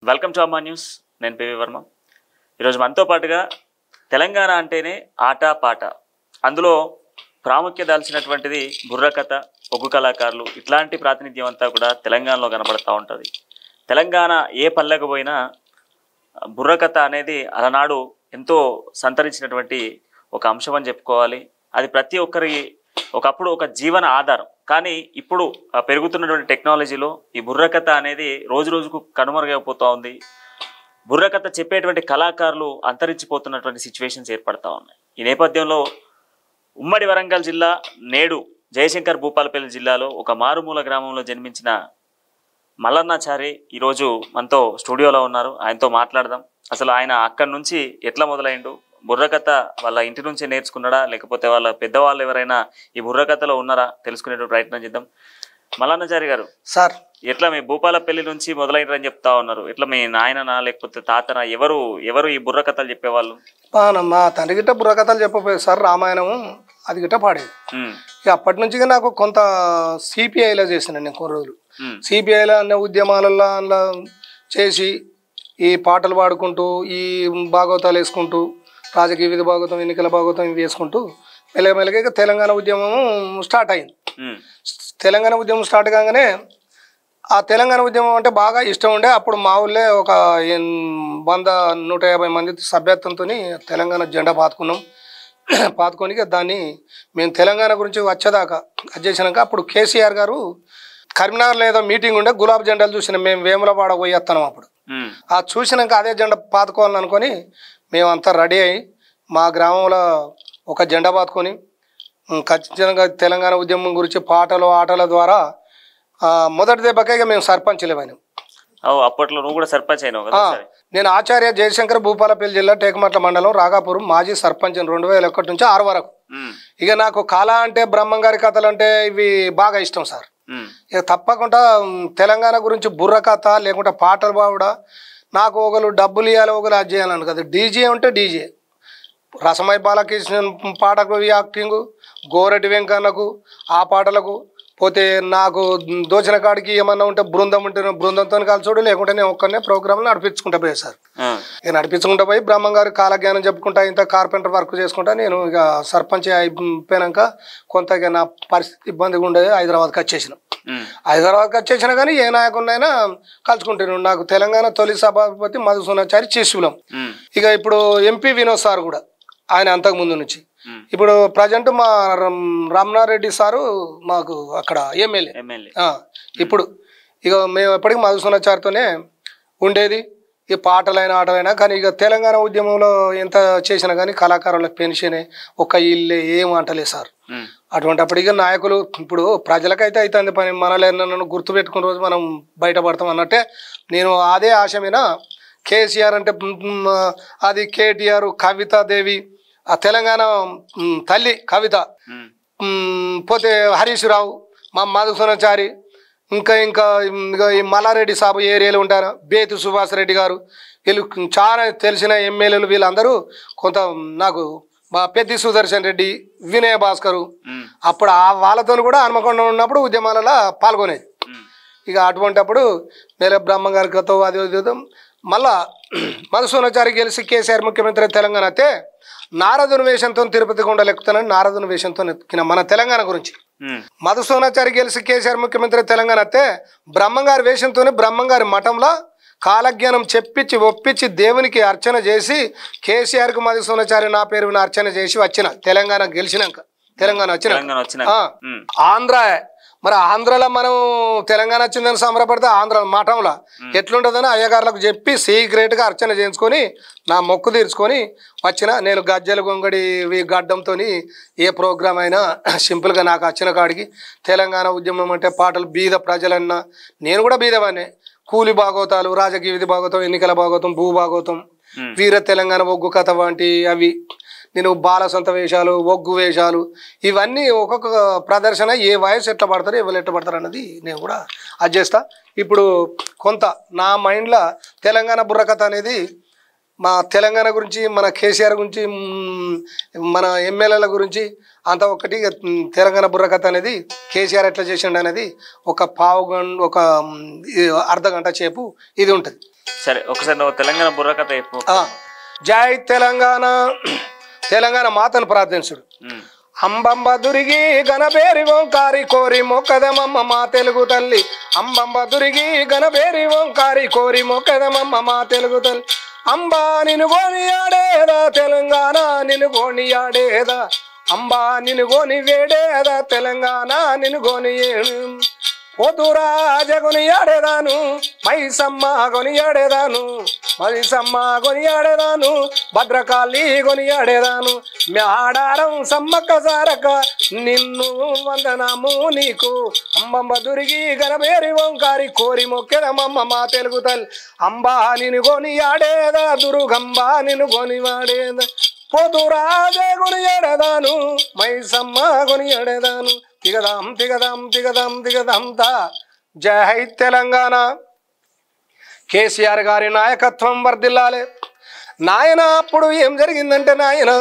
Welcome to అమ్మా news. నేను PV Varma. ఈరోజు మనతో పాటుగా తెలంగాణ అంటేనే ఆట పాట, అందులో ప్రాముఖ్యత దాల్చినటువంటిది బుర్రకథ, ఒగ్గు కళాకారులు, ఇట్లాంటి ప్రాతినిధ్యం అంతా కూడా తెలంగాణలో కనబడుతూ ఉంటుంది. తెలంగాణ ఏ పల్లెకు పోయినా బుర్రకథ అనేది అలనాడు ఎంతో సంతరించినటువంటి ఒక అంశం అని చెప్పుకోవాలి. అది ప్రతి ఒక్కరి ఒకప్పుడు ఒక జీవన ఆధారం. కానీ ఇప్పుడు పెరుగుతున్నటువంటి టెక్నాలజీలో ఈ బుర్రకథ అనేది రోజు రోజుకు కనుమరుగైపోతూ ఉంది. బుర్రకథ చెప్పేటువంటి కళాకారులు అంతరించిపోతున్నటువంటి సిచ్యువేషన్స్ ఏర్పడతా ఉన్నాయి. ఈ నేపథ్యంలో ఉమ్మడి వరంగల్ జిల్లా నేడు జయశంకర్ భూపాలపల్లి జిల్లాలో ఒక మారుమూల గ్రామంలో జన్మించిన మల్లన్నాచారి ఈరోజు మనతో స్టూడియోలో ఉన్నారు. ఆయనతో మాట్లాడదాం. అసలు ఆయన అక్కడి నుంచి ఎట్లా మొదలైండు, బుర్రకథ వాళ్ళ ఇంటి నుంచే నేర్చుకున్నాడా లేకపోతే వాళ్ళ పెద్దవాళ్ళు ఎవరైనా ఈ బుర్రకథలో ఉన్నారా తెలుసుకునే ప్రయత్నం చేద్దాం. మల్లన్నాచారి గారు, సార్ ఎట్లా మీ భూపాలపల్లి నుంచి మొదలైనరని చెప్తా ఉన్నారు. ఎట్లా మీ నాయననా లేకపోతే తాతనా, ఎవరు ఈ బుర్రకథలు చెప్పేవాళ్ళు? మా తండ్రి గిట్ట బుర్రకథలు చెప్పపోయేది సార్. రామాయణము అది గిట్ట పాడేది. ఇక అప్పటి నుంచి నాకు కొంత సిపిఐలో చేసిన నేను కొన్ని రోజులు. సిపిఐలో అన్న ఉద్యమాలలో అందులో చేసి ఈ పాటలు పాడుకుంటూ ఈ భాగవతాలు వేసుకుంటూ రాజకీయ విధి భాగవతం, ఎన్నికల భాగవతం ఇవి వేసుకుంటూ మెల్లగా తెలంగాణ ఉద్యమం స్టార్ట్ అయింది. తెలంగాణ ఉద్యమం స్టార్ట్ కాగానే ఆ తెలంగాణ ఉద్యమం అంటే బాగా ఇష్టం ఉండే. అప్పుడు మా ఊళ్ళే ఒక 100-150 మంది సభ్యత్వంతో తెలంగాణ జెండా పాతుకొని దాన్ని మేము తెలంగాణ గురించి వచ్చేదాకా అది చేసినాక అప్పుడు కేసీఆర్ గారు కరీంనగర్లో ఏదో మీటింగ్ ఉండే, గులాబీ జెండాలు చూసినాం. మేము వేములవాడ పోయేస్తున్నాం. అప్పుడు ఆ చూసినాక అదే జెండా పాతుకోవాలని అనుకొని మేమంతా రెడీ అయ్యి మా గ్రామంలో ఒక జెండా పాతుకొని ఖచ్చితంగా తెలంగాణ ఉద్యమం గురించి పాటలు ఆటల ద్వారా మొదటి దెబ్బకే మేము సర్పంచ్ లేవని. అప్పట్లో నువ్వు కూడా సర్పంచ్ అయినావు కదా? నేను ఆచార్య జయశంకర్ భూపాలపల్లి జిల్లా టేకమట్ల మండలం రాగాపురం మాజీ సర్పంచ్ 2001 నుంచి 6 వరకు. ఇక నాకు కళ అంటే బ్రహ్మంగారి కథలు అంటే ఇవి బాగా ఇష్టం సార్. ఇక తప్పకుండా తెలంగాణ గురించి బుర్రకథ లేకుంటే పాటలు బాగుడా నాకు ఒకరు డబ్బులు ఇవ్వాలి, ఒకరు అది చేయాలని కదా. డీజే ఉంటే డీజే, రసమై బాలకృష్ణ పాటకు యాక్టింగు, గోరటి వెంకన్నకు ఆ పాటలకు పోతే నాకు దోచిన కాడికి ఏమన్నా ఉంటే బృందం ఉంటే బృందంతో కలిసోడు, లేకుంటే నేను ఒక్కనే ప్రోగ్రాంలు నడిపించుకుంటా పోయా సార్. ఇక నడిపించుకుంటా పోయి బ్రహ్మంగారు కాలజ్ఞానం చెప్పుకుంటా ఇంత కార్పెంటర్ వర్క్ చేసుకుంటా నేను ఇక సర్పంచ్ అయిపోయినాక కొంత ఇక నా పరిస్థితి ఇబ్బందిగా ఉండేది. హైదరాబాద్కి వచ్చేసినా కానీ ఏ నాయకుడినైనా కలుసుకుంటాను. నాకు తెలంగాణ తొలి సభాపతి మధుసూనాచారి శిష్యులం. ఇక ఇప్పుడు ఎంపీ వినోద్ సార్ కూడా ఆయన అంతకు ముందు నుంచి. ఇప్పుడు ప్రజెంట్ మా రమణారెడ్డి సారు మాకు అక్కడ ఎమ్మెల్యే. ఇప్పుడు ఇక మేము ఎప్పటికీ మధుసూనాచారితోనే ఉండేది. ఈ పాటలైనా ఆటలైనా కానీ ఇక తెలంగాణ ఉద్యమంలో ఎంత చేసినా కానీ కళాకారులకు పెన్షనే, ఒక ఇల్లే, ఏం అంటలే సార్. అటువంటిప్పుడు ఇక నాయకులు ఇప్పుడు ప్రజలకైతే అవుతుంది పని, మనల్ని గుర్తుపెట్టుకున్న రోజు మనం బయటపడతాం అన్నట్టే నేను అదే ఆశ మీద కేసీఆర్ అంటే అది కేటీఆర్, కవితాదేవి, ఆ తెలంగాణ తల్లి కవిత, పోతే హరీష్ రావు, మా మధుసూనాచారి, ఇంకా ఈ మల్లారెడ్డి సాబు ఏరియాలో ఉంటారు, బేతు సుభాష్ రెడ్డి గారు, వీళ్ళు చాలా తెలిసిన ఎమ్మెల్యేలు. వీళ్ళందరూ కొంత నాకు మా పెద్ది సుదర్శన్ రెడ్డి, వినయ భాస్కరు, అప్పుడు వాళ్ళతో కూడా హనుమకొండ ఉన్నప్పుడు ఉద్యమాలలో పాల్గొనేది. ఇక అటువంటిప్పుడు మేరే బ్రహ్మంగారి కథ అది మళ్ళా మధుసూనాచారి గెలిచి కేసీఆర్ ముఖ్యమంత్రి తెలంగాణ అయితే నారదుని వేషంతో తిరుపతి కొండలు ఎక్కుతానని నారదుని వేషంతో ఎక్కిన మన తెలంగాణ గురించి. మధుసూనాచారి గెలిచి కేసీఆర్ ముఖ్యమంత్రి తెలంగాణ అయితే బ్రహ్మంగారి వేషంతోనే బ్రహ్మంగారి మఠంలో కాలజ్ఞానం చెప్పించి ఒప్పించి దేవునికి అర్చన చేసి కేసీఆర్కు మధుసూనాచారి నా పేరు విన అర్చన చేసి వచ్చిన తెలంగాణ గెలిచినాక. తెలంగాణ వచ్చిన ఆంధ్ర, మరి ఆంధ్రలో మనం తెలంగాణ వచ్చిందని సంబరపడితే ఆంధ్ర మఠంలో ఎట్లుంటుందని అయ్యగారులకు చెప్పి సీక్రెట్గా అర్చన చేయించుకొని నా మొక్కు తీర్చుకొని వచ్చిన. నేను గజ్జల గొంగడి గడ్డంతో ఏ ప్రోగ్రాం అయినా సింపుల్గా నాకు వచ్చిన కాడికి తెలంగాణ ఉద్యమం అంటే పాటలు, బీద ప్రజలన్నా నేను కూడా బీదవాడినే. కూలి భాగవతాలు, రాజకీయ విధి భాగవతం, ఎన్నికల భాగవతం, భూ భాగవతం, వీర తెలంగాణ ఒగ్గు కథ వంటి అవి నేను బాల సొంత వేషాలు, ఒగ్గు వేషాలు, ఇవన్నీ ఒక్కొక్క ప్రదర్శన ఏ వయసు ఎట్లా పడతారు, ఎవరు ఎట్లా పడతారు అన్నది నేను కూడా అది చేస్తా. ఇప్పుడు కొంత నా మైండ్లో తెలంగాణ బుర్రకథ అనేది మా తెలంగాణ గురించి, మన కేసీఆర్ గురించి, మన ఎమ్మెల్యేల గురించి అంత ఒకటి తెలంగాణ బుర్రకథ అనేది కేసీఆర్ ఎట్లా చేసిండు అనేది ఒక పావు గంట, ఒక అర్ధ గంట సేపు ఇది ఉంటుంది. సరే ఒకసారి నువ్వు తెలంగాణ బుర్రకథ చెప్పు. జై తెలంగాణ, తెలంగాణ మాతను ప్రార్థించుడు. అంబంబ దురిగి గణబేరి ఓంకారి కోరి మొక్కదమమ్మ మా తెలుగు తల్లి. అంబంబ దురిగి గణబేరి ఓంకారి కోరి మొక్కదమమ్మ మా తెలుగు తల్లి. అంబా నిన్ను కొనియాడేదా తెలంగాణ, నిన్ను కొనియాడేదా అంబా నిన్ను కొని వేడేదా తెలంగాణ, నిన్ను కొనియేడు. పోతురాజ కొనియాడేదాను, మైసమ్మ కొనియాడేదాను, మైసమ్మ కొనియాడేదాను, భద్రకాళి కొనియాడేదాను. మ్యాడారం సమ్మక్క సారక్క నిన్ను వందనము నీకు. అంబంబ దురిగి గణబేరి ఓంకారి కోరి మొక్కెదమమ్మ మా తెలుగు తల్లి. అంబా నిన్ను కొనియాడేదా దుర్గంబ నిన్ను కొనివాడేదా. పోతురాజే కొనియాడేదాను, మైసమ్మ కొనియాడేదాను. తిగదాం తిగదాం తిగదాం తిగదాం తా. జై తెలంగాణ. కేసీఆర్ గారి నాయకత్వం వర్ధిల్లాలే. నాయన అప్పుడు ఏం జరిగిందంటే నాయన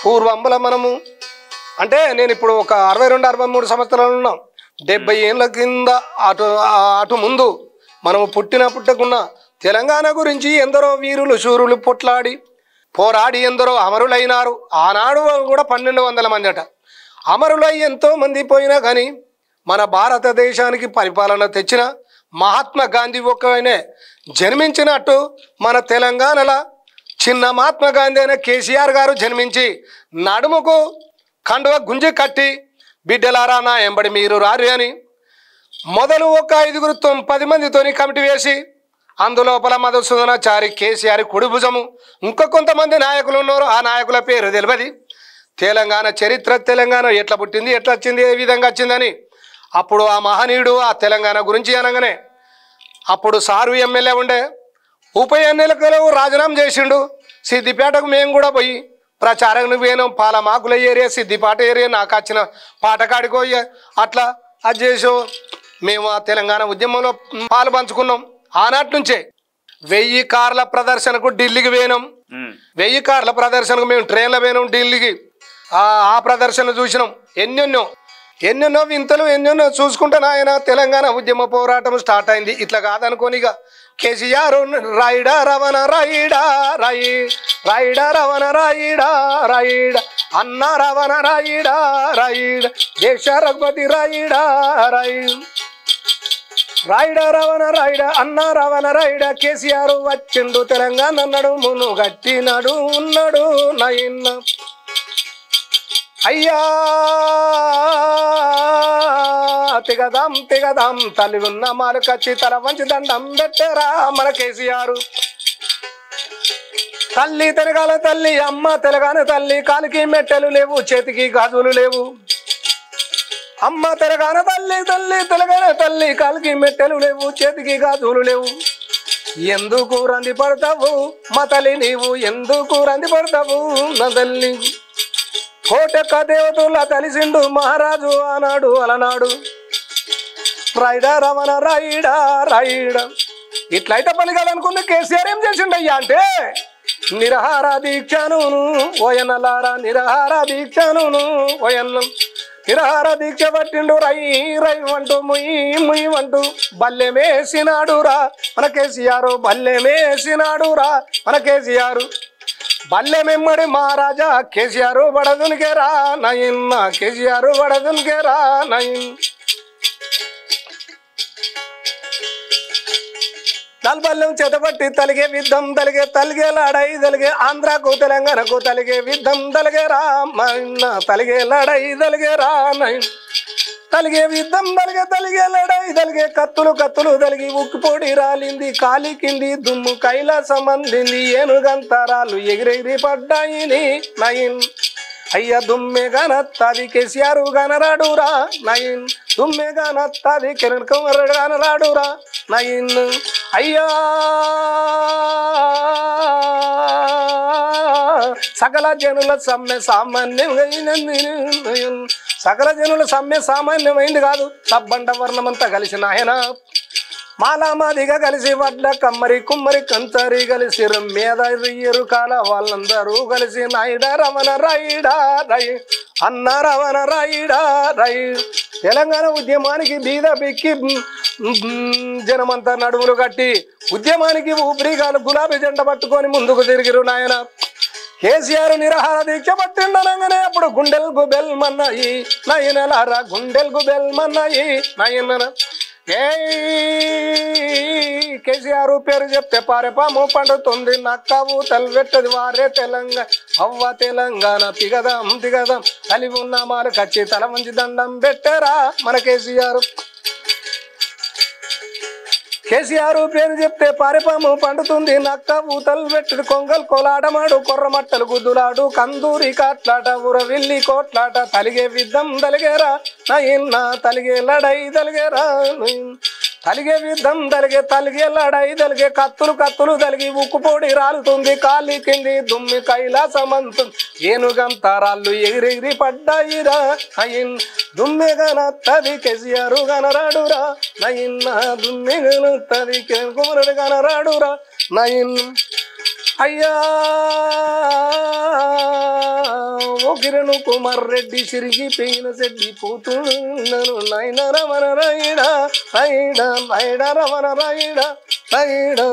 పూర్వంబల మనము అంటే నేను ఇప్పుడు ఒక 62-63 సంవత్సరాలు ఉన్నాం. 70 ఏళ్ళ కింద అటు ముందు మనము పుట్టకున్న తెలంగాణ గురించి ఎందరో వీరులు శూరులు పొట్లాడి పోరాడి ఎందరో అమరులైనారు. ఆనాడు కూడా 1200 మంది అట అమరులై ఎంతో మంది పోయినా కానీ మన భారతదేశానికి పరిపాలన తెచ్చిన మహాత్మా గాంధీ ఒక్కనే జన్మించినట్టు మన తెలంగాణలో చిన్న మహాత్మా గాంధీ అయిన కేసీఆర్ గారు జన్మించి నడుముకు కండువ గుంజి కట్టి బిడ్డలారా నా ఎంబడి మీరు రారు అని మొదలు ఒక 5-10 మందితోని కమిటీ వేసి అందులోపల మధుసూదనాచారి కేసీఆర్ కుడి భుజము ఇంకా కొంతమంది నాయకులు ఉన్నారు. ఆ నాయకుల పేరు తెలియదు. తెలంగాణ చరిత్ర, తెలంగాణ ఎట్లా పుట్టింది, ఎట్లా వచ్చింది, ఏ విధంగా వచ్చిందని అప్పుడు ఆ మహనీయుడు ఆ తెలంగాణ గురించి అనగానే అప్పుడు సారు ఎమ్మెల్యే ఉండే. ఉప ఎన్నికలు రాజీనామా చేసిండు. సిద్దిపేటకు మేము కూడా పోయి ప్రచారానికి పోయినాం. పాలమాకుల ఏరియా, సిద్దిపేట ఏరియా, నాకు వచ్చిన పాటకాడికి పోయి అట్లా అది చేసో మేము ఆ తెలంగాణ ఉద్యమంలో పాలు పంచుకున్నాం. ఆనాటి నుంచే 1000 కార్ల ప్రదర్శనకు ఢిల్లీకి పోయినాం. 1000 కార్ల ప్రదర్శనకు మేము ట్రైన్లో పోయినాం ఢిల్లీకి. ఆ ప్రదర్శన చూసినాం. ఎన్నెన్నో వింతలు ఎన్నెన్నో చూసుకుంటాను. ఆయన తెలంగాణ ఉద్యమ పోరాటం స్టార్ట్ అయింది. ఇట్లా కాదనుకోని ఇక కేసీఆర్ రాయిడా రవణ రాయిడా రాయి రాయిడా రవణ రాయిడా రాయిడా అన్న రవణ రాయిడా రాయిడా దేశ రఘుపతి రాయిడా రాయి రాయిడా రవణ రాయిడా అన్న రవణ రాయిడా. కేసీఆర్ వచ్చిండు తెలంగాణ అన్నాడు, మును గట్టినాడు ఉన్నాడు నైన్న. అయ్యా తిగదాం తిగదాం తల్లి ఉన్న మాలుకచ్చి తల వంచి దండం పెట్టారా మన కేసీఆర్. తల్లి తెలగాల తల్లి, అమ్మ తెలగాన తల్లి, కాలికి మెట్టెలు లేవు, చేతికి గాజులు లేవు. అమ్మ తెలగాన తల్లి, తల్లి తెలగాన తల్లి, కాలికి మెట్టెలు లేవు, చేతికి గాజులు లేవు. ఎందుకు రంది పడతావు మా తల్లి నీవు, ఎందుకు రంది పడతావు నా తల్లి. కోటెక్క దేవతల తలిసిండు మహారాజు ఆనాడు అలనాడు. రాయిడా రమణ రాయిడా రాయిడా. ఇట్లయితే పని కాదనుకున్న కేసీఆర్ ఏం చేసిండయ్యా అంటే నిరహార దీక్షను ఓయనలారా, నిరహార దీక్షను ఓయన్న. నిరహార దీక్ష పట్టిండు రై రై అంటూ ముయ్యి ముయ్యి అంటూ బల్లెమేసినాడు రా మన కేసీఆర్, బల్లెమేసినాడు రా మన కేసీఆర్. బల్లెమెమ్మడి మహారాజా కేసీఆర్ బడదునికే రా నయిన్న, కేసీఆర్ బడదునికే రా నయిన్. నల్బల్లెం చేతబట్టి తలిగే విద్ధం తలిగే తలిగే లాడై తలిగే ఆంధ్రాకు తెలంగాణకు తలిగే విద్ధం తలిగే రా మన్న, తలిగే లాడై తలిగే రా నయిన్. తలిగే విద్ధం తలిగే తలిగే లడై తలిగే కత్తులు కత్తులు తలిగి ఉక్కిపొడి రాలింది, కాలి కింది దుమ్ము కైలాసం అందింది, ఏనుగంతరాలు ఎగిరెగిరి పడ్డాయిని నయిన్. అయ్యా దుమ్మెగా నత్తది కేసీఆర్ గనరాడురా నయిన్, దుమ్మెగా నత్తది కిరణ్ కుమార్ గనరాడురా నయిన్. అయ్యా సకల జనుల సమ్మె సామాన్యమైంది, సకల జనుల సమ్మె సామాన్యమైంది కాదు, సబ్బండ వర్ణమంతా కలిసిన ఆయన మాలామాదిగా కలిసి వడ్ల కమ్మరి కుమ్మరి కంచరి కలిసి మీద ఎరుకాల వాళ్ళందరూ కలిసి నాయుడ రమణ రాయిడా రై అన్న రమణ రాయిడా రై తెలంగాణ ఉద్యమానికి బీద బిక్కి జనమంతా నడుములు కట్టి ఉద్యమానికి ఊపిరిగాలు గులాబీ జెండ పట్టుకొని ముందుకు తిరిగిరు నాయన కేసీఆర్ నిరాహార దీక్ష పట్టిండనగానే అప్పుడు గుండెల్ గుబెల్ మన్నాయి నయనలారా గుండెల్ గుబెల్ మన్నాయి నయన కేసీఆర్ పేరు చెప్తే పారెపాము పండుతుంది నక్కవు తలవెట్టది వారే తెలంగాణ అవ్వ తెలంగాణ తిగదాం తిగదాం కలిగి ఉన్న మాలు కచ్చి తల మంచి దండం పెట్టారా మన కేసీఆర్ పేరు చెప్తే పారెపాము పండుతుంది నక్క ఊతలు పెట్టుడు కొంగల్ కోలాడమాడు కొర్రమట్టలు గుద్దులాడు కందూరి కాట్లాట ఉరవిల్లి కోట్లాట తలిగే విద్దం తలిగేరా నయిన్నా తలిగే లడై తలిగేరా తలిగే విద్దం తలిగే లడై తలిగే కత్తులు తలిగి ఉక్కుపోడి రాలుతుంది కాలి కింది దుమ్మి కైలాసమంతు ఏనుగంత రాళ్ళు ఎగిరెగిరి పడ్డాయిరా నయిన్ దుమ్మి గనత్తది కేసీఆర్ గనరాడురా నయిన్న దుమ్మి గనత్తది కుమరుడు గనరాడురా నయిన్ అయ్యా ఓ కిరణ్ కుమార్ రెడ్డి సిరిగి పెయిన సెడ్డి పోతున్నాను నాయన రమణ రాయిడా రాయిడా రాయిడా రమణ రాయిడా రాయిడా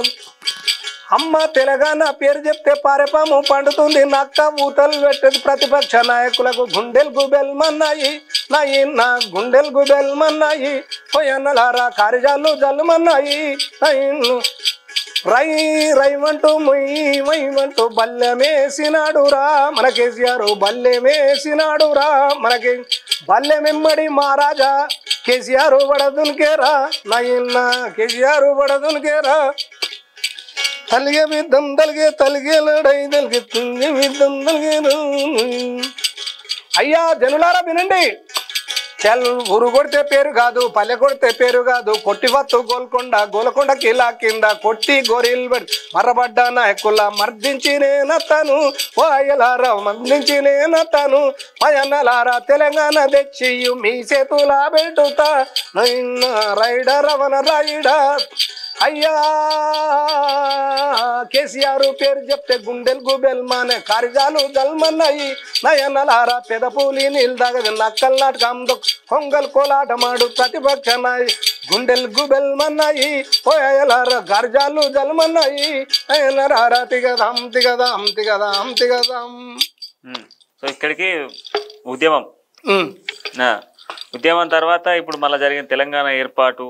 అమ్మ తెలంగాణ పేరు చెప్తే పారెపాము పండుతుంది నక్క ఊతలు పెట్టేది ప్రతిపక్ష నాయకులకు గుండెల్ గుబెల్ మన్నాయి నా గుండెల్ గుబెల్ మన్నాయి పోయన్నలారా కార్యాలు జల్లుమన్నాయి రై రైమంటూ మొయ్యమంటూ బల్లెమేసినాడురా మన కేసీఆర్ బల్లెమేసినాడురా మనకి బల్లెమెమ్మడి మహారాజా కేసీఆర్ వడదునికేరా నయన్న కేసీఆర్ వడదునికేరా తలిగే విద్దం తలిగే లడై తలిగే తుంగి విద్దం తలిగేను అయ్యా జనులారా వినండి ఊరు కొడితే పేరు కాదు పల్లె కొడితే పేరు కాదు కొట్టివత్తు గోల్కొండ కిలా కింద కొట్టి గోరీలు మర్రబడ్డ నాయకుల మర్దించి నేనతాను ఓ అయ్యలారా మర్దించి నేనతాను మయన్నలారా తెలంగాణ తెచ్చి మీ చేతులా పెట్టుతా రైడా రవణ రాయిడా అయ్యా కేసీఆర్ పేరు చెప్తే గుండెల్ గుబెల్ మానే కార్యాలు జల్మన్నాయి నయన్నలారా పెదపూలి నీల్దాగది నక్కల్ నాటకం కొంగల్ కోలాట మాడు ప్రతిపక్ష నాయి గుండెల్ గుబెల్ మన్నాయి పోయలారా కార్యాలు జల్మన్నాయి నయన్నలారా తిగదాం తిగదాం తిగదాం తిగదాం. సో ఇక్కడికి ఉద్యమం తర్వాత ఇప్పుడు మళ్ళీ జరిగిన తెలంగాణ ఏర్పాటు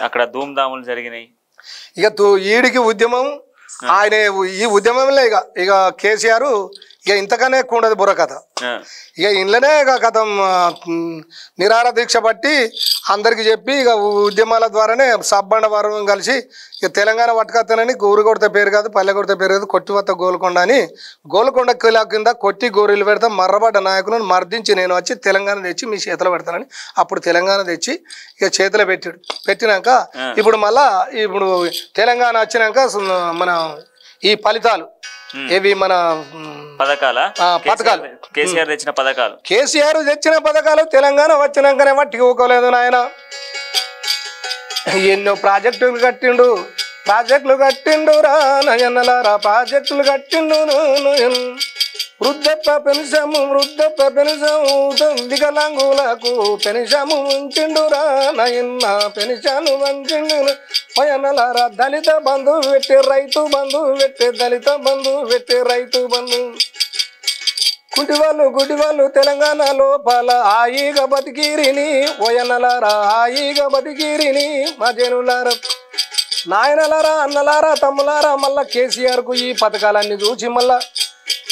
అక్కడ ధూమ్ధాములు జరిగినాయి. ఇక ఈడికి ఉద్యమం ఆయన ఈ ఉద్యమంలో ఇక కేసీఆర్ ఇక ఇంతకనే ఎక్కువ ఉండదు బుర్రకథ. ఇక ఇంట్లోనే ఇక కథ నిరాహార దీక్ష పట్టి అందరికి చెప్పి ఇక ఉద్యమాల ద్వారానే సబ్బండ వర్గం కలిసి ఇక తెలంగాణ పట్టుకత్తనని ఊరు కొడితే పేరు కాదు పల్లె కొడితే పేరు కాదు కొట్టివత్త గోల్కొండ అని గోల్కొండ కిలా కింద కొట్టి గోరీలు పెడతా మర్రబడ్డ నాయకులను మర్దించి నేను వచ్చి తెలంగాణ తెచ్చి మీ చేతిలో పెడతానని అప్పుడు తెలంగాణ తెచ్చి ఇక చేతిలో పెట్టినాక ఇప్పుడు మళ్ళా ఇప్పుడు తెలంగాణ వచ్చినాక మన ఈ ఫలితాలు ఏవి మన పథకాలు కేసీఆర్ తెచ్చిన పథకాలు తెలంగాణ వచ్చినాకనే మట్టికి ఊకోలేదు నాయన. ఎన్నో ప్రాజెక్టులు కట్టిండు రా నయన్నలారా ప్రాజెక్టులు కట్టిండు. వృద్ధత్వ పెన్షము వికలాంగులకు పెన్షము ఉంచిండురా నయన్న పెన్షను వంచిండు నయన్నలారా. దళిత బంధు పెట్టి రైతు బంధు పెట్టి దళిత బంధు పెట్టి రైతు బంధు గుడివాళ్ళు తెలంగాణ లోపల హాయిగా బతికిరిని ఓయన్నలారా హాయిగా బతికిరిని మా జనులారా నాయనలారా అన్నలారా తమ్ములారా. మళ్ళా కేసీఆర్కు ఈ పథకాలన్నీ చూసి మళ్ళా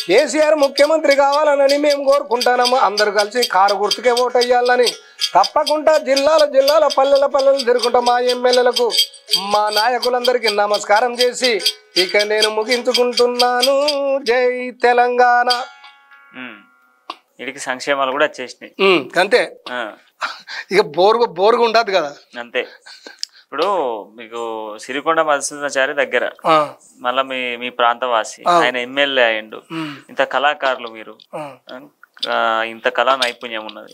కేసీఆర్ ముఖ్యమంత్రి కావాలని మేము కోరుకుంటున్నాము. అందరు కలిసి కారు గుర్తుకే ఓటు వేయాలని తప్పకుండా జిల్లాల పల్లెలు తిరుగుకుంటా మా ఎమ్మెల్యేలకు మా నాయకులందరికీ నమస్కారం చేసి ఇక నేను ముగించుకుంటున్నాను. జై తెలంగాణ. వీడికి సంక్షేమాలు కూడా వచ్చేసినాయి అంతే. ఇక బోరుగా ఉండదు కదా అంతే. ఇప్పుడు మీకు సిరికొండ మధుసూదనాచారి దగ్గర మళ్ళా మీ ప్రాంతవాసి ఆయన ఎమ్మెల్యే అయ్యిండు. ఇంత కళాకారులు మీరు ఇంత కళా నైపుణ్యం ఉన్నది.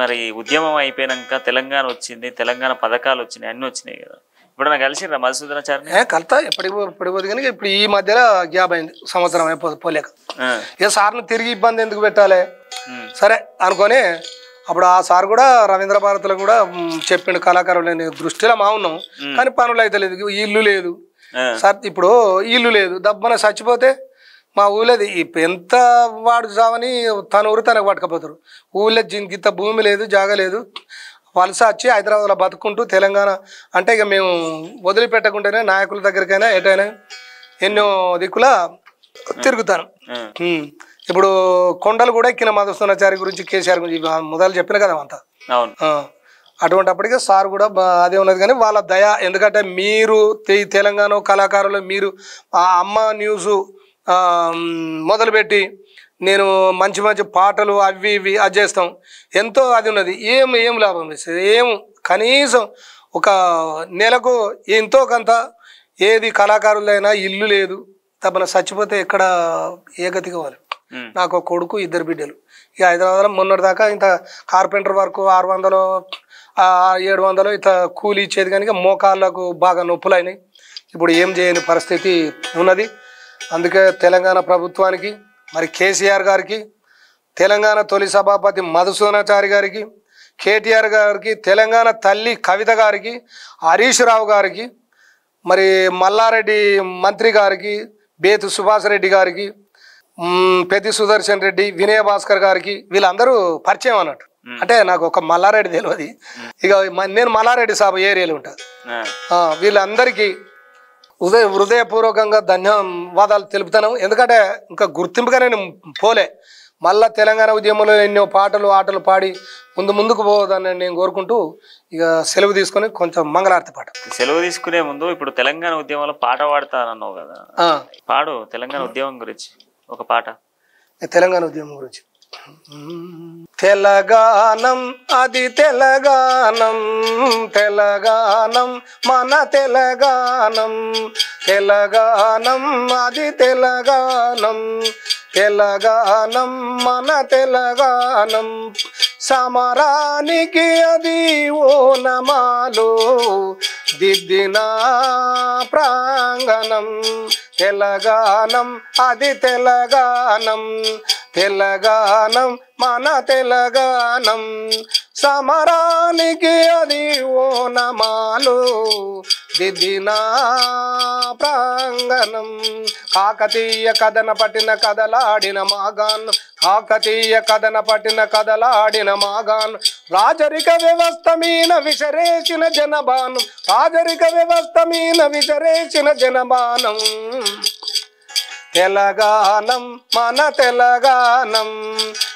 మరి ఉద్యమం అయిపోయినాక తెలంగాణ వచ్చింది, తెలంగాణ పథకాలు వచ్చినాయి, అన్ని వచ్చినాయి కదా. ఇప్పుడు నాకు కలిసిరా మధుసూదనాచారిని? కలుతా ఎప్పటికి పోదు కానీ ఇప్పుడు ఈ మధ్యలో గ్యాప్ అయింది, సంవత్సరం అయిపోతుంది పోలేక. ఇక సార్ను తిరిగి ఇబ్బంది ఎందుకు పెట్టాలి సరే అనుకొని అప్పుడు ఆ సార్ కూడా రవీంద్ర భారతిలో కూడా చెప్పిండు, కళాకారులు దృష్టిలో మా ఉన్నాం కానీ పనులు అయితే లేదు, ఇల్లు లేదు సార్. ఇప్పుడు ఇల్లు లేదు, దబ్బన చచ్చిపోతే మా ఊళ్ళోది ఎంత వాడు చావని తన ఊరు తనకు పట్టుకపోతారు. ఊళ్ళో గింత భూమి లేదు, జాగ లేదు, వలస వచ్చి హైదరాబాద్లో బతుకుంటూ తెలంగాణ అంటే ఇక మేము వదిలిపెట్టకుంటేనే నాయకుల దగ్గరికైనా ఎటైనా ఎన్నో దిక్కుల తిరుగుతాను. ఇప్పుడు కొండలు కూడా ఎక్కిన మధుసూదనాచారి గురించి, కేసీఆర్ గురించి మొదలు చెప్పిన కదా అంతా. అటువంటిప్పటికీ సార్ కూడా అదే ఉన్నది కానీ వాళ్ళ దయ, ఎందుకంటే మీరు తెలంగాణ కళాకారులు మీరు ఆ అమ్మ న్యూస్ మొదలుపెట్టి నేను మంచి మంచి పాటలు అవి ఇవి అది చేస్తాం, ఎంతో అది ఉన్నది. ఏం లాభం లేదు, కనీసం ఒక నెలకు ఎంతో కొంత ఏది కళాకారులైనా ఇల్లు లేదు, తప్పన చచ్చిపోతే ఎక్కడ ఏ గతి కావాలి. నాకు ఒక కొడుకు, 2 బిడ్డలు. ఇక హైదరాబాద్లో మొన్నటి దాకా ఇంత కార్పెంటర్ వర్క్ 600 700 ఇంత కూలి ఇచ్చేది కానీ మోకాళ్ళకు బాగా నొప్పులు అయినాయి. ఇప్పుడు ఏం చేయని పరిస్థితి ఉన్నది. అందుకే తెలంగాణ ప్రభుత్వానికి, మరి కేసీఆర్ గారికి, తెలంగాణ తొలి సభాపతి మధుసూదనాచారి గారికి, కేటీఆర్ గారికి, తెలంగాణ తల్లి కవిత గారికి, హరీష్ రావు గారికి, మరి మల్లారెడ్డి మంత్రి గారికి, బేతు సుభాష్ రెడ్డి గారికి, పెద్ది సుదర్శన్ రెడ్డి, వినయ భాస్కర్ గారికి, వీళ్ళందరూ పరిచయం అన్నట్టు. అంటే నాకు ఒక మల్లారెడ్డి తెలియదు, ఇక నేను మల్లారెడ్డి సాబ్ ఏరియాలో ఉంటాను. వీళ్ళందరికీ హృదయపూర్వకంగా ధన్యవాదాలు తెలుపుతాను. ఎందుకంటే ఇంకా గుర్తింపుగా నేను పోలే, మళ్ళా తెలంగాణ ఉద్యమంలో ఎన్నో పాటలు ఆటలు పాడి ముందుకు పోవద్దని నేను కోరుకుంటూ ఇక సెలవు తీసుకొని కొంచెం మంగళారతి పాట. సెలవు తీసుకునే ముందు ఇప్పుడు తెలంగాణ ఉద్యమంలో పాట పాడతానన్నావు కదా, పాడు తెలంగాణ ఉద్యమం గురించి ఒక పాట. తెలంగాణ ఉద్యమం గురించి. తెలంగాణం అది తెలంగాణం, తెలంగాణం మన తెలంగాణం, తెలంగాణం అది తెలంగాణం, తెలంగాణం మన తెలంగాణం. సమరానికి అది ఓనమాలు దిద్దిన ప్రాంగణం, తెలంగాణం అది తెలంగాణం, తెలంగాణం మన తెలంగాణం. సమరానికి అది ఓనమాలు దిద్దిన ప్రాంగణం. కాకతీయ కథన పట్టిన కదలాడిన మాగాన్, కాకతీయ కథన పట్టిన కదలాడిన మాగాన్. రాజరిక వ్యవస్థ మీన విసరేసిన జనబాను, రాజరిక వ్యవస్థ మీన విసరేసిన జనబానం. తెలంగాణం మన తెలంగాణం,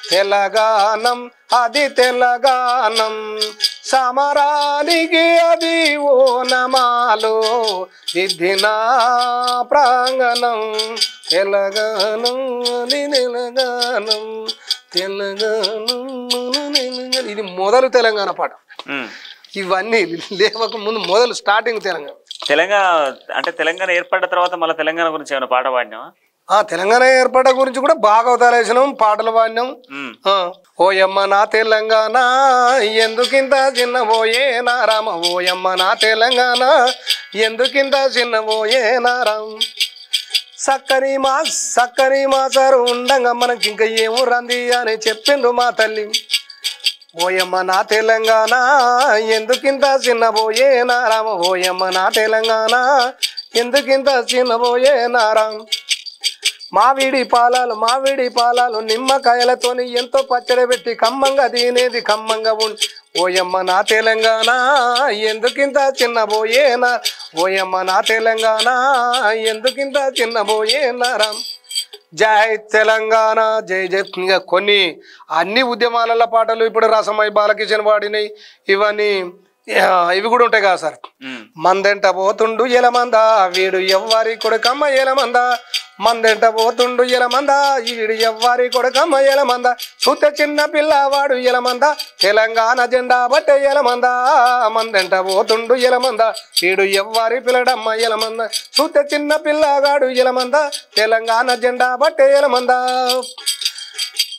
తెలంగాణం అది తెలంగాణం. సమరానికి అది ఓనమాలు దిద్దిన ప్రాంగణం, తెలంగాణం అది తెలంగాణం, తెలంగాణం. ఇది మొదలు తెలంగాణ పాట. ఇవన్నీ లేవక ముందు మొదలు స్టార్టింగ్ తెలంగాణ అంటే తెలంగాణ ఏర్పడ్డ తర్వాత మళ్ళీ తెలంగాణ గురించి ఏమైనా పాట పాడినావా? తెలంగాణ ఏర్పడ్డ గురించి కూడా భాగవతాలు వేసినాం, పాటలు పాడినాం. ఓయమ్మ నా తెలంగాణ ఎందుకింత చిన్నబోయే నారామ, ఓయమ్మ నా తెలంగాణ ఎందుకింత చిన్నబోయే నారాం. సక్కని మా సారు ఉండంగా మనకి ఇంకా ఏమో రంది అని చెప్పిండ్రు మా తల్లి. ఓయమ్మ నా తెలంగాణ ఎందుకింత చిన్నబోయే నారామ, ఓయమ్మ నా తెలంగాణ ఎందుకింత చిన్నబోయే నారాం. మావిడి పాలాలు నిమ్మకాయలతోని ఎంతో పచ్చడి పెట్టి కమ్మంగా తినేది కమ్మంగా ఉండి. ఓయమ్మ నా తెలంగాణ ఎందుకింత చిన్నబోయేనా, ఓయమ్మ నా తెలంగాణ ఎందుకింత చిన్నబోయేనారాం. జై తెలంగాణ జై జై. ఇంకా కొన్ని అన్ని ఉద్యమాల పాటలు ఇప్పుడు రసమై బాలకిషన్ పాడినాయి, ఇవి కూడా ఉంటాయి కదా సార్. మందెంట పోతుండు ఎలమంద వీడు ఎవ్వరి కొడుకమ్మ ఎలమంద, మందెంట పోతుండు ఎలమంద వీడు ఎవ్వరి కొడుకమ్మ ఎలమంద. చూత చిన్న పిల్లవాడు ఎలమంద తెలంగాణ జెండా బట్టే ఎలమంద, మందెంట పోతుండు ఎలమంద వీడు ఎవ్వరి పిల్లడమ్మ ఎలమంద. చూత చిన్న పిల్లగాడు ఎలమంద తెలంగాణ జెండా బట్టే ఎలమంద.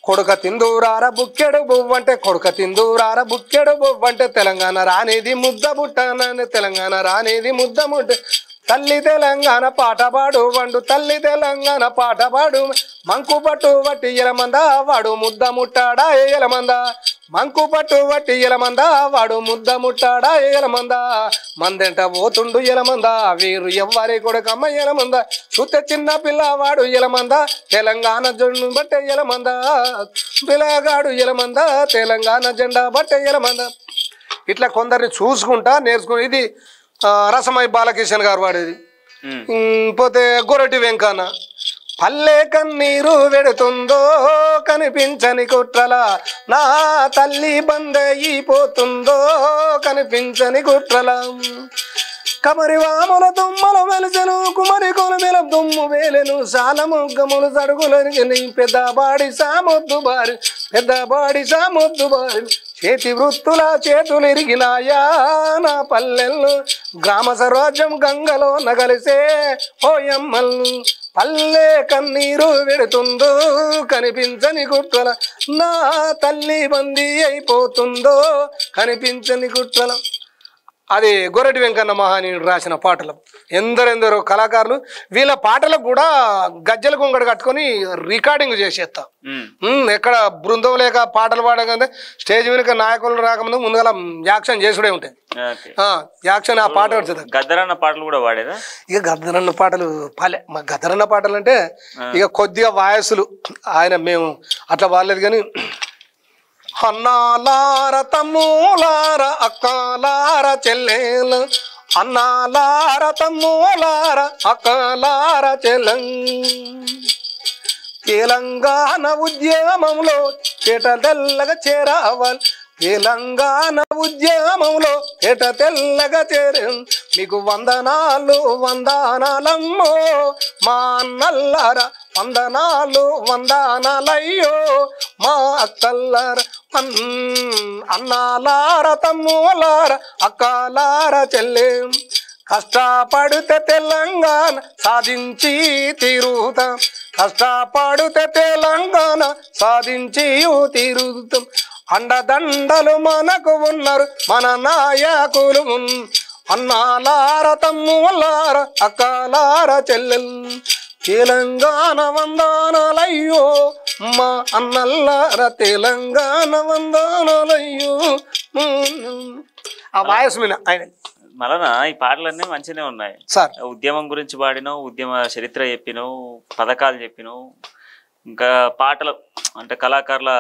కొడుక తిందూరార బుక్కెడు బువ్వంటే కొడుక తిందూరార బుక్కెడు బువ్వంటే తెలంగాణ రానేది ముద్ద బుట్టనని తెలంగాణ రానేది ముద్ద ముట్ట తల్లి తెలంగాణ పాట పాడు వండు తల్లి తెలంగాణ పాట పాడు మంకు పట్టు వట్టి ఎలమంద వాడు ముద్ద ముట్టాడా ఎలమంద మంకు పట్టు వట్టి ఎలమంద వాడు ముద్ద ముట్టాడా ఎలమంద మందెంట పోతుండు ఎలమంద వీరు ఎవ్వరి కొడుకమ్మ ఎలమంద చూస్తే చిన్న పిల్లవాడు ఎలమంద తెలంగాణ జెండు బట్టే ఎలమంద పిల్లగాడు ఎలమంద తెలంగాణ జెండా బట్టే ఎలమంద ఇట్లా కొందరిని చూసుకుంటా నేర్చుకుని ఇది రసమై బాలకిషన్ గారు వాడేది పోతే గొరటి వెంకన్న పల్లె కన్నీరు వెడుతుందో కనిపించని కుట్రల నా తల్లి బందయిపోతుందో కనిపించని కుట్రల కమరి వాముల దుమ్మలు వెలిసెను కుమరి కొలమెల దుమ్ము వేలెను సాల మొగ్గములు సడుగులని పెద్దబాడి సామొద్దు బారి పెద్దబాడి సామొద్దు బారి చేతి వృత్తుల చేతులు ఇరిగినాయా నా పల్లెల్లో గ్రామ స్వరాజ్యం గంగలో నగలిసే ఓయమ్మల్లు పల్లె కన్నీరు వెడుతుందో కనిపించని కుట్రల నా తల్లి బందీ అయిపోతుందో కనిపించని కుట్రల అది గొరటి వెంకన్న మహానీయుడు రాసిన పాటలు ఎందరెందరో కళాకారులు వీళ్ళ పాటలకు కూడా గజ్జల గుంగడు కట్టుకొని రికార్డింగ్ చేసేస్తా ఎక్కడ బృందం లేక పాటలు పాడకంటే స్టేజ్ వెనుక నాయకులు రాకముందు ముందుగా యాక్షన్ చేసుడే ఉంటుంది యాక్షన్ ఆ పాట గద్దరన్న పాటలు కూడా వాడేదా ఇక గద్దరన్న పాటలు పాలే మా గద్దరన్న పాటలు అంటే ఇక కొద్దిగా వాయసులు ఆయన మేము అట్లా వాడలేదు కానీ అన్నాలార తమ్ములార అక్కలార చెల్లెల అన్నాలార తమ్ములార అక్కలార చెల్లెం తెలంగాణ ఉద్యమంలో తెల్లగా చేరవాలి తెలంగాణ ఉద్యమంలో తెల్లగా చేరే మీకు వందనాలు వందనాలమ్మో మా అన్నల్లారా వందనాలు వందనాలయ్యో మా అక్కల్లార అన్నాలార తమ్ములార అక్కలార చెల్లె కష్టపడితే తెలంగాణ సాధించి తీరుతాం కష్టపడితే తెలంగాణ సాధించి తీరుతాం అండదండలు మనకు ఉన్నారు మన నాయకులు అన్నాలార తమ్ములార అక్కలార చెల్లెలు తెలంగాణ వందనాలయ్యో మా అన్నల్లార తెలంగాణ వందనాలయ్యో ఆ వాయస్ మీద ఆయన మళ్ళా ఈ పాటలన్నీ మంచిగానే ఉన్నాయి సార్ ఉద్యమం గురించి పాడినావు ఉద్యమ చరిత్ర చెప్పినావు పథకాలు చెప్పినావు ఇంకా పాటలు అంటే కళాకారుల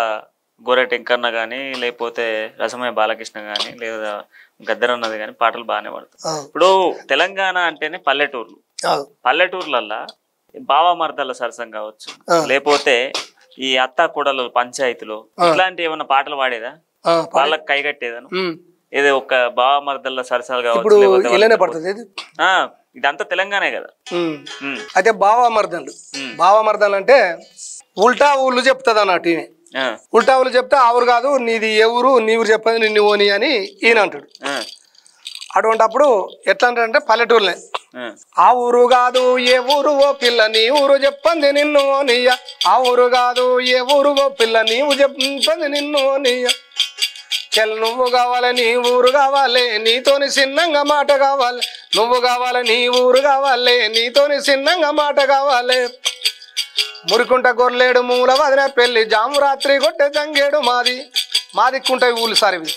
గోరెటి వెంకన్న కానీ లేకపోతే రసమయ్య బాలకృష్ణ కానీ లేదా గద్దరన్నది కానీ పాటలు బాగానే పాడతాయి ఇప్పుడు తెలంగాణ అంటేనే పల్లెటూర్లు పల్లెటూర్లల్లా బావమర్దల సరసం కావచ్చు లేకపోతే ఈ అత్తా కూడలు పంచాయతీలో ఇట్లాంటి ఏమన్నా పాటలు పాడేదా వాళ్ళకి కైగట్టేదాను ఏదో ఒక బావమర్దల సరసాలు కావచ్చు ఇదంతా తెలంగాణే కదా అయితే బావమర్దలు అంటే ఉల్టా ఊళ్ళు చెప్తుంది అన్నట్టు ఉల్టా ఊళ్ళు చెప్తే ఆవురు కాదు నీది ఏ ఊరు నీ ఊరు చెప్పదు నిన్ను ఓని అని ఈయన అంటాడు అటువంటిప్పుడు ఎట్లా అంటే పల్లెటూరులే ఆ ఊరు కాదు ఏ ఊరు ఓ పిల్ల నీ ఊరు చెప్పంది నిన్ను ఓనియ్య ఆ ఊరు కాదు ఏ ఊరు ఓ పిల్ల నీవు చెప్పంది నిన్ను ఓనియ్య చెల్ నువ్వు కావాలి నీ ఊరు కావాలి నీతోని చిన్నంగా మాట కావాలి నువ్వు కావాలి నీ ఊరు కావాలి నీతోని చిన్నంగా మాట కావాలి మురికుంట గొర్లేడు మూల వదిన పెళ్లి జాము రాత్రి కొట్టే జంగేడు మాది కుంట ఊళ్ళు సార్ ఇవి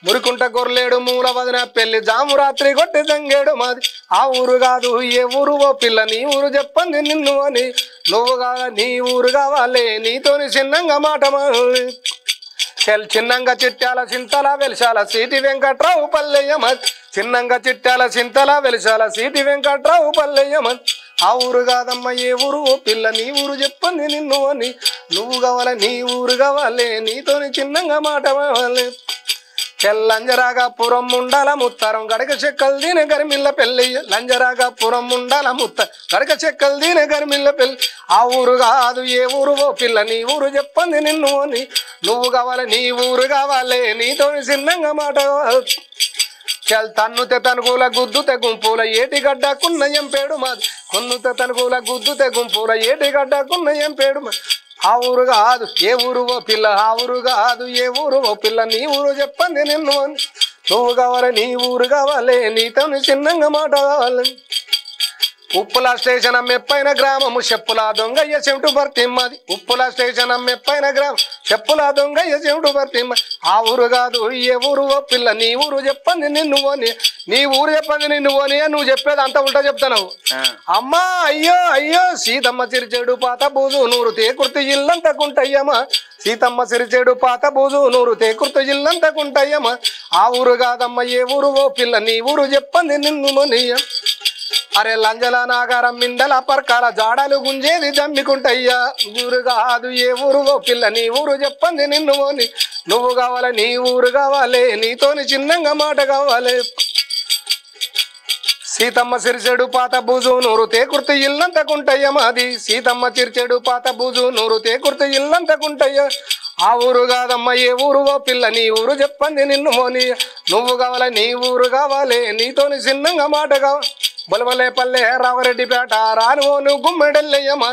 మురికుంట గొర్లేడు మూల వదిన పెళ్లి జాము రాత్రి కొట్టే జంగేడు మాది ఆ ఊరు కాదు ఏ ఊరు ఓ పిల్ల నీ ఊరు చెప్పంది నిన్ను అని నువ్వు కావాలి నీ ఊరు కావాలి నీతోని చిన్నంగా మాట చిన్నంగా చిట్టాల చింతల వెలిశాల సీటి వెంకట్రావు పల్లెయ్యమ చిన్నంగా చిట్టాల చింతల వెలిశాల సీటి వెంకట్రావు పల్లెయ్యమ ఆ ఊరు కాదమ్మ ఏ ఊరు ఓ పిల్ల నీ ఊరు చెప్పంది నిన్ను అని నువ్వు కావాలి నీ ఊరు కావాలి నీతోని చిన్నంగా మాట లంజరాగాపురం ముండాల ముత్తారం గడక చెక్కలు దీని గరిమిల్ల పెళ్ళి లంజరాగాపురం ముండాల ముత్త గడక చెక్కలు దీని గరిమిల్ల పెళ్ళి ఆ ఊరు కాదు ఏ ఊరు ఓ పిల్ల నీ ఊరు చెప్పంది నిన్ను అని నువ్వు కావాలి నీ ఊరు కావాలి నీతోని చిన్నంగా మాట తన్నుతే తనుగుల గుద్దుతే గుంపుల ఏటిగడ్డకున్న ఎంపేడు మాది కొన్నుతే తనుగుల గుద్దుతే గుంపుల ఏటిగడ్డకున్న ఎంపేడు మాది ఆ ఊరు కాదు ఏ ఊరు ఓ పిల్ల, ఆ ఊరు కాదు ఏ ఊరు ఓ పిల్ల, నీ ఊరు చెప్పండి నిన్ను, నువ్వు కావాలి నీ ఊరు కావాలి, నీతో చిన్నంగా మాట కావాలి. ఉప్పుల స్టేషన్ అమ్మెప్పైన గ్రామము చెప్పుల దొంగయ్య చెవిటు భర్తిమ్మది. ఉప్పుల స్టేషన్ అమ్మెప్పైన గ్రామం చెప్పుల దొంగయ్య చెవిటు భర్తిమ్మ. ఆ ఊరు కాదు ఏ ఊరు ఓ పిల్ల, నీ ఊరు చెప్పండి నిన్ను పోని, నీ ఊరు చెప్పండి నిన్ను పోని. నువ్వు చెప్పేది అంతా ఉల్టా చెప్తావు. అమ్మా అయ్యో అయ్యో సీతమ్మ సిరిచేడు పాత బూజు నూరు తేకుర్తి ఇల్లంత కుంటయ్యమ్మ, సీతమ్మ సిరిచేడు పాత బూజు నూరు తేకుర్తి ఇల్లంత కుంటయ్యమ్మ. ఆ ఊరు కాదమ్మ ఏ ఊరు ఓ పిల్ల, నీ ఊరు చెప్పండి నిన్ను పోనీయ. అరే లంజల నాగారం మిండల పర్కాల జాడలు గుంజేది దమ్మికుంటయ్యా. ఊరు కాదు ఏ ఊరు ఓ పిల్ల, నీ ఊరు చెప్పండి నిన్ను పోని, నువ్వు కావాలి నీ ఊరు కావాలి, నీతోని చిన్నంగా మాట కావాలి. సీతమ్మ సిరిచెడు పాత బూజు నూరు తేకుర్తి ఇల్లంత కుంటయ్య మాది, సీతమ్మ చిరిచెడు పాత బూజు నూరు తేకుర్తి ఇల్లంత కుంటయ్య. ఆ ఊరు కాదమ్మ ఏ ఊరు ఓ పిల్ల, నీ ఊరు చెప్పండి నిన్ను మోని, నువ్వు కావాలి నీ ఊరు కావాలి, నీతోని చిన్నంగా మాట కావాలి. బొలవలే పల్లె రావరెడ్డిపేట రానువోను గుమ్మెడల్లయ్యమ్మ.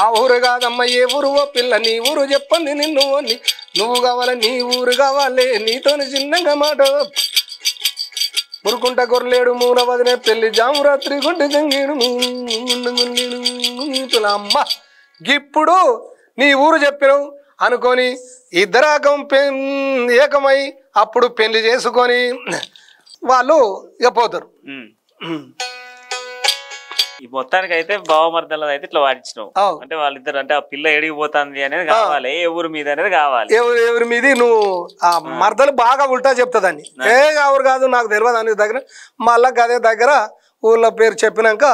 ఆ ఊరు కాదమ్మ ఏ ఊరు ఓ పిల్ల, నీ ఊరు చెప్పండి నిన్ను ఓని, నువ్వు కావాలి నీ ఊరు కావాలి, నీతోని చిన్నంగా మాట. మురుకుంట గొర్రెలేడు మూల వదిలే పెళ్లి జాము రాత్రి గుండె జంగీడు అమ్మ. ఇప్పుడు నీ ఊరు చెప్పినవు అనుకొని ఇద్దరాకం ఏకమై అప్పుడు పెళ్లి చేసుకొని వాళ్ళు ఇక పోతారు. ఈ మొత్తానికి అయితే బావమర్దల అయితే ఇట్లా వాడించినావు అంటే వాళ్ళిద్దరు అంటే ఆ పిల్ల ఎడిగిపోతుంది అనేది కావాలి, ఏ ఊరు మీద అనేది కావాలి, ఎవరి మీద నువ్వు ఆ మర్దలు బాగా ఉల్టా చెప్తుందని. ఏ ఎవరు కాదు నాకు తెలియదు అని దగ్గర మళ్ళా గదే దగ్గర ఊళ్ళో పేరు చెప్పినాక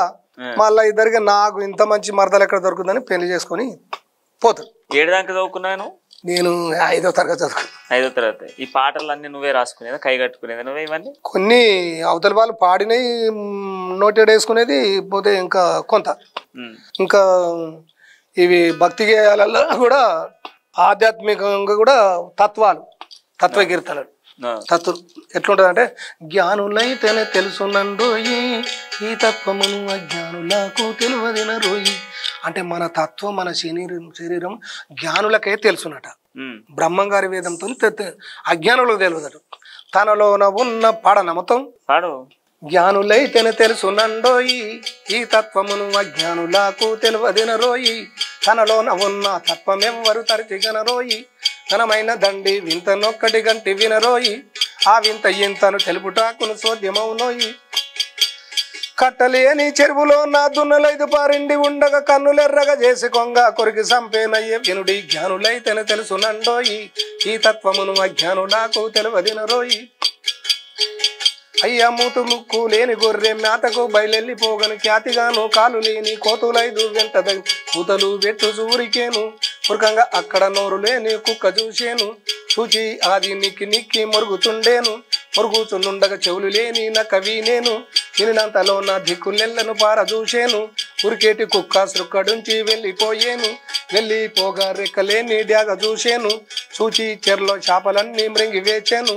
మళ్ళా ఇద్దరికి నాకు ఇంత మంచి మర్దలు ఎక్కడ దొరుకుతుందని పెళ్లి చేసుకొని పోతారు. ఏడు దాకా చదువుకున్నాను నేను 5వ తరగతి చదువుకున్నాను. 5వ తరగతి. ఈ పాటలు అన్ని నువ్వే రాసుకునేదా, కై కట్టుకునేదా నువ్వే? ఇవన్నీ కొన్ని అవతల వాళ్ళు పాడినవి నోటెడ్ వేసుకునేది, పోతే ఇంకా కొంత ఇంకా ఇవి భక్తి గేయాలలో కూడా ఆధ్యాత్మికంగా కూడా తత్వ కీర్తనలు తత్వం ఎట్లుంటది అంటే, జ్ఞానులైతేనే తెలుసునండోయి ఈ తత్వమును అజ్ఞానులకు తెలియదిన రోయి. అంటే మన తత్వం మన శరీరం జ్ఞానులకే తెలుసునట. బ్రహ్మంగారి వేదంతో అజ్ఞానులకు తెలియదట. తనలోన ఉన్న పాడనమతం పాడు. జ్ఞానులైతేనే తెలుసునండోయి ఈ తత్వమును అజ్ఞానులకు తెలియదిన రోయి. తనలోన ఉన్న తత్వమెవ్వరు తరిచిగనరోయి. ఘనమైన దండి వింతనొక్కటి గంటి వినరోయి. ఆ వింత ఇంతను తెలుపుటాకును సోద్యమవునోయి. కట్టలేని చెరువులో నా దున్నలైదు పారిండి ఉండగా కన్నులెర్రగా చేసి కొంగ కొరికి సంపేనయ్యే వినుడి. జ్ఞానులైతేనే తెలుసునండోయి ఈ తత్వమును అజ్ఞానులకు తెలియదినరోయి. అయ్యా మూతు ముక్కు లేని గొర్రె మేతకు బయలెళ్ళిపోగను ఖ్యాతిగాను కాలు లేని కోతులైదు వెంట కూతలు పెట్టు సూరికేను. పురకంగా అక్కడ నోరు లేని కుక్క చూసేను. చూచి అది నిక్కి మొరుగుతుండేను. మొరుగుతుండగా చెవులు లేని నకవి నేను. వినినంతలో నా దిక్కులెల్లను పార చూసేను. ఉరికేటి కుక్క సృక్కడుంచి వెళ్ళిపోయేను. వెళ్ళిపోగా రెక్కలేని డ్యాగ చూసేను. చూచి చెర్లో చేపలన్నీ మృంగి వేచాను.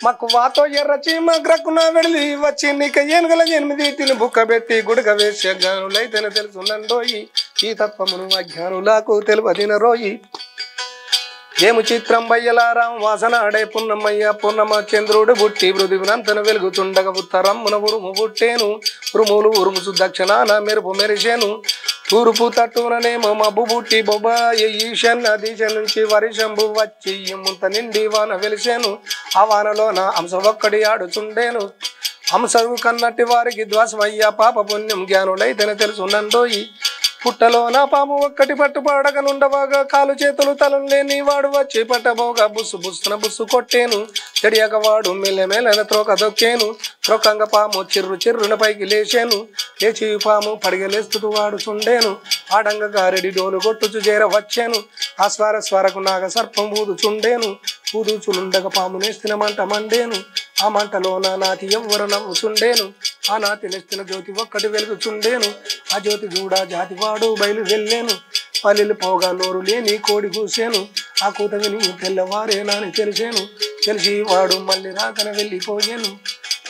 మాకు వాతో ఎర్ర చీమ గ్రక్కున వెళ్ళి వచ్చి నీక ఏనుగల 8 తిని బుక్క పెట్టి గుడక వేసి జ్ఞానులైతేనే తెలుసునండోయి ఈ తత్వమును అజ్ఞానులకు తెలియదిన రోయి. ఏము చిత్రం బయ్యలారాం వాసన అడే పున్నమయ్య పూర్ణమ చంద్రుడు బుట్టి పృథివినంతన వెలుగుతుండగా ఉత్తరమ్మున ఉరుము పుట్టేను. ఉరుములు ఉరుముసు దక్షిణాన మెరుపు మెరిసేను. తూర్పు తట్టుననేమో మబ్బు బుట్టి బొబ్బా ఈశాన్య దిశ నుంచి వర్షంబు వచ్చి ముంత నిండి వాన వెలిసేను. ఆ వానలోన అంశ ఒక్కడి ఆడుచుండేను. అంశవు కన్నట్టి వారికి ద్వాసమయ్యా పాప పుణ్యం జ్ఞానులైతేనే తెలుసునండోయి. పుట్టలోన పాము ఒక్కటి పట్టుపడకనుండవాగా కాలు చేతులు తలం లేని వాడు వచ్చి పట్టబోగా బుస్సు బుస్సున బుస్సు కొట్టేను. చెడియక వాడు మెల్లెమెల్లన త్రోక దొక్కేను. త్రోకంగా పాము చిర్రున పైకి లేచేను. లేచి పాము పడిగలేస్తూ వాడు చుండేను. ఆడంగా గారెడి డోలు కొట్టుచు చేర వచ్చాను. ఆ స్వరకు నాగ సర్పం ఊదుచుండేను. ఊదుచులుండగా పాము నేస్తిన మంట మండేను. ఆ మంటలోన నాతి ఎవ్వరు నవ్వుచుండేను. ఆ నాతి నెస్తిన జ్యోతి ఒక్కటి వెలుగుచుండేను. ఆ జ్యోతి కూడా జాతివాడు బయలు వెళ్ళేను. పల్లెలు పోగా నోరు లేని కోడి కూసేను. ఆ కూత విని తెల్లవారేనాని తెలిసేను. తెలిసి వాడు మళ్ళీ రాకన వెళ్ళిపోయాను.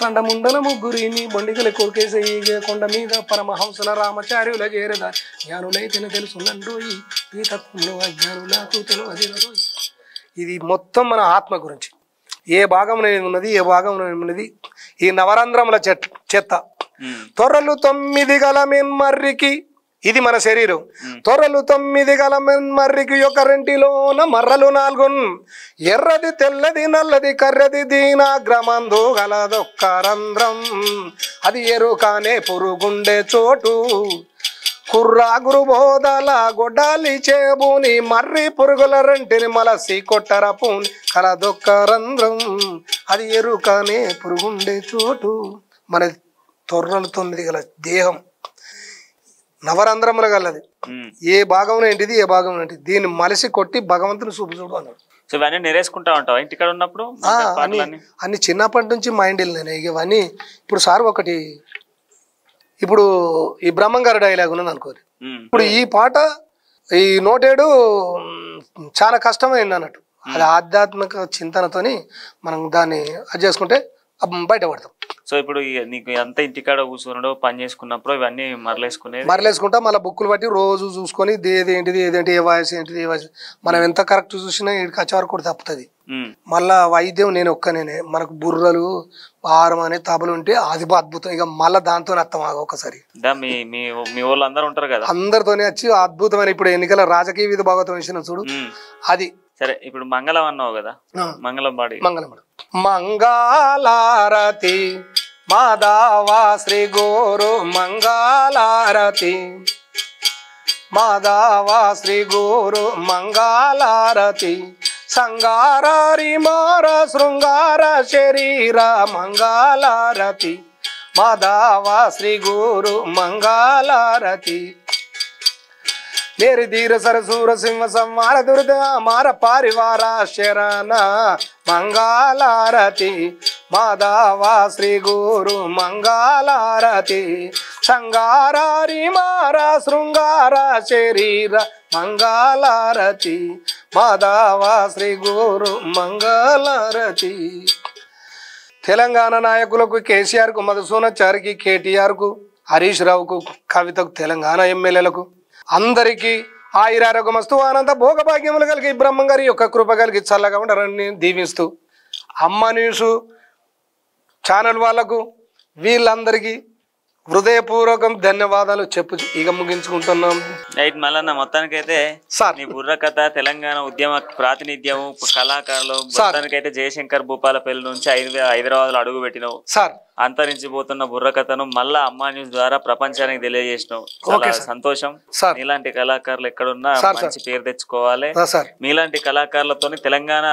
చండముండల ముగ్గురిని బొండిగల కొరికేసే కొండ మీద పరమహంసల రామచార్యుల చేరదా జ్ఞానులైతేనే తెలుసునండోయి ఈ తత్వంలో అజ్ఞానులకు తెలియదు. ఇది మొత్తం మన ఆత్మ గురించి. ఏ భాగం ఉన్నది ఏ భాగం ఉన్నది ఈ నవరంధ్రముల చెత్త. తొర్రలు 9 గల మెన్మర్రికి, ఇది మన శరీరం. తొర్రలు 9 గల మెన్మర్రికి ఒక రెంటిలోన మర్రలు 4 ఎర్రది తెల్లది నల్లది కర్రది దీనాగ్రమందు గలదొక్క రంధ్రం అది ఎరుకానే పురుగుండే చోటు కుర్రాగురు బోదల గొడ్డాలి చేబూని మర్రి పురుగుల రెంటిని మలసి కొట్టర పూని కలదొక్క రంధ్రం అది ఎరుకానే పురుగుండే చోటు. మన తొర్రలు 9 గల దేహం నవరంధ్రములు గలది. ఏ భాగం ఏంటిది ఏ భాగం ఏంటిది దీన్ని మలసి కొట్టి భగవంతుని చూడు అన్నాడు. సో ఇవన్నీ నెరేసుకుంటా ఉంటావు ఇంటికాడ ఉన్నప్పుడు? అన్ని చిన్నప్పటి నుంచి మైండ్ వెళ్ళినాయి ఇవన్నీ. ఇప్పుడు సార్ ఒకటి, ఇప్పుడు ఈ బ్రహ్మంగారు డైలాగ్ ఉన్నది అనుకోరు. ఇప్పుడు ఈ పాట ఈ నోటేడు చాలా కష్టమైంది అన్నట్టు. అది ఆధ్యాత్మిక చింతనతోని మనం దాన్ని అది చేసుకుంటే బయటపడతాం. సో ఇప్పుడు నీకు ఎంత ఇంటికాడ కూర్చున్నాడో పని చేసుకున్నప్పుడు ఇవన్నీ మరలేసుకుంటా మళ్ళీ బుక్కులు బట్టి రోజు చూసుకొని ఏదేంటిది ఏదేంటి ఏ వాయిస్ ఏంటిది ఏ వాయిస్ మనం ఎంత కరెక్ట్ చూసినా ఇక్కడికి వచ్చే వరకు కూడా తప్పుతుంది. మళ్ళా వైద్యం నేను ఒక్కనేనే. మనకు బుర్రలు ఆహారం అనే తబలు ఉంటే అది అద్భుతం. ఇక మళ్ళీ దాంతో అర్థం ఒకసారి మీ వాళ్ళు అందరూ ఉంటారు కదా, అందరితోనే వచ్చి అద్భుతమైన ఇప్పుడు ఎన్నికల రాజకీయ విధి భాగవతం విషయం చూడు. అది సరే. ఇప్పుడు మంగళం అన్నావు కదా, మంగళం పాడి. మంగళారతి మాధవ శ్రీ గురు మంగళారతి మాధవ శ్రీ గురు మంగళారతి సంగారీ మార శృంగార శరీర మంగళారతి మాధవ శ్రీ గురు మంగళారతి మేరి ధీర సరసూర సింహ సంహార దుర్ద మార పారివార శరణ మంగళారతి మాధవ శ్రీ గురు మంగళారతి సంగారీ మార శృంగార శరీర మంగళారతి మాధవ శ్రీ గురు మంగళారతి. తెలంగాణ నాయకులకు కేసీఆర్కు, మధుసూనాచారికి, కేటీఆర్కు, హరీష్ రావుకు, కవితకు, తెలంగాణ ఎమ్మెల్యేలకు అందరికీ ఆయురారోగ్యమస్తు ఆనంద భోగభాగ్యములు కలిగి బ్రహ్మంగారి యొక్క కృప కలిగి చల్లగా ఉండాలని దీవిస్తూ అమ్మ న్యూస్ ఛానల్ వాళ్ళకు వీళ్ళందరికీ హృదయపూర్వకం ధన్యవాదాలు చెప్పు ఇక ముగించుకుంటున్నాం. రైట్ మల్లన్న, మొత్తానికైతే సార్ నీ బుర్రకథ తెలంగాణ ఉద్యమ ప్రాతినిధ్యము కళాకారులు మొత్తానికైతే జయశంకర్ భూపాలపల్లి నుంచి హైదరాబాద్ లో అడుగు పెట్టినావు సార్. అంతరించిపోతున్న బుర్రకథను మళ్ళా అమ్మా న్యూస్ ద్వారా ప్రపంచానికి తెలియజేసినావు. చాలా సంతోషం. మీలాంటి కళాకారులు ఎక్కడున్నా మంచి పేరు తెచ్చుకోవాలి. మీలాంటి కళాకారులతో తెలంగాణ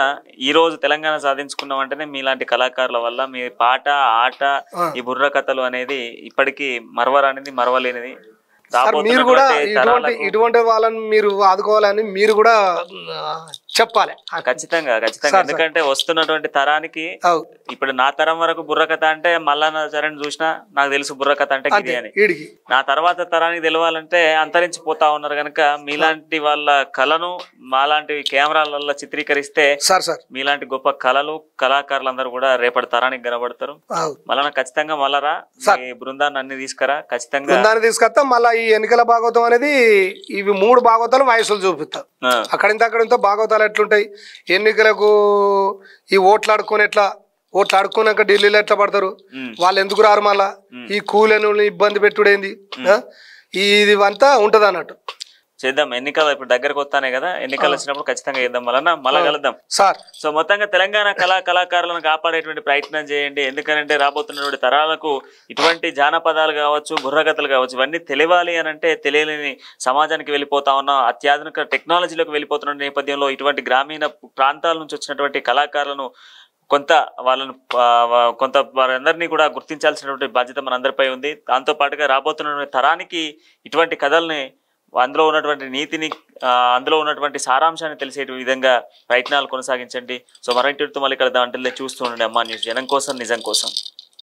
ఈ రోజు తెలంగాణ సాధించుకున్నాం అంటేనే మీలాంటి కళాకారుల వల్ల. మీ పాట ఆట ఈ బుర్రకథలు అనేది ఇప్పటికీ మరవరానిది మరవలేనిది. మీరు కూడా ఇటువంటి వాళ్ళని మీరు ఆదుకోవాలని మీరు కూడా చెప్పాలి. ఖచ్చితంగా ఖచ్చితంగా. ఎందుకంటే వస్తున్నటువంటి తరానికి ఇప్పుడు నా తరం వరకు బుర్రకథ అంటే మల్లన్న చరణ్ చూసినా నాకు తెలుసు బుర్రకథ అంటే గిరి అని. నా తర్వాత తరానికి తెలవాలంటే అంతరించిపోతా ఉన్నారు కనుక మీలాంటి వాళ్ళ కళను మాలాంటి కెమెరాలలో చిత్రీకరిస్తే మీలాంటి గొప్ప కళలు కళాకారులందరూ కూడా రేపటి తరానికి కనబడతారు. మళ్ళా ఖచ్చితంగా మళ్ళరా ఈ బృందాన్ని అన్ని తీసుకురా. ఖచ్చితంగా తీసుకొస్తా. మళ్ళీ ఈ ఎన్నికల భాగవతం అనేది ఇవి 3 భాగవతాలు వయసులు చూపిస్తా. అక్కడింత భాగవతాలు ఎట్లుంటాయి, ఎన్నికలకు ఈ ఓట్లాడుకుని ఎట్లా ఓట్లాడుకున్నాక ఢిల్లీలో ఎట్లా పడతారు, వాళ్ళు ఎందుకు రారు, మళ్ళా ఈ కూలీలను ఇబ్బంది పెట్టుడేంది, ఇది అంతా ఉంటది అన్నట్టు. చేద్దాం. ఎన్నికలు ఇప్పుడు దగ్గరకు వస్తానే కదా, ఎన్నికలు వచ్చినప్పుడు ఖచ్చితంగా చేద్దాం. మళ్ళా కలుద్దాం సార్. సో మొత్తంగా తెలంగాణ కళాకారులను కాపాడేటువంటి ప్రయత్నం చేయండి. ఎందుకంటే రాబోతున్నటువంటి తరాలకు ఇటువంటి జానపదాలు కావచ్చు, బుర్రకథలు కావచ్చు, ఇవన్నీ తెలియాలి అని అంటే తెలియలేని సమాజానికి వెళ్ళిపోతా ఉన్నాం. అత్యాధునిక టెక్నాలజీలోకి వెళ్ళిపోతున్న నేపథ్యంలో ఇటువంటి గ్రామీణ ప్రాంతాల నుంచి వచ్చినటువంటి కళాకారులను కొంత వారందరినీ కూడా గుర్తించాల్సినటువంటి బాధ్యత మనందరిపై ఉంది. దాంతో పాటుగా రాబోతున్నటువంటి తరానికి ఇటువంటి కథల్ని, అందులో ఉన్నటువంటి నీతిని, అందులో ఉన్నటువంటి సారాంశాన్ని తెలిసే విధంగా ప్రయత్నాలు కొనసాగించండి. సో మరింటితో మళ్ళీ కలుద్దాం. అంటే చూస్తూ ఉండండి అమ్మా న్యూస్, జనం కోసం నిజం కోసం.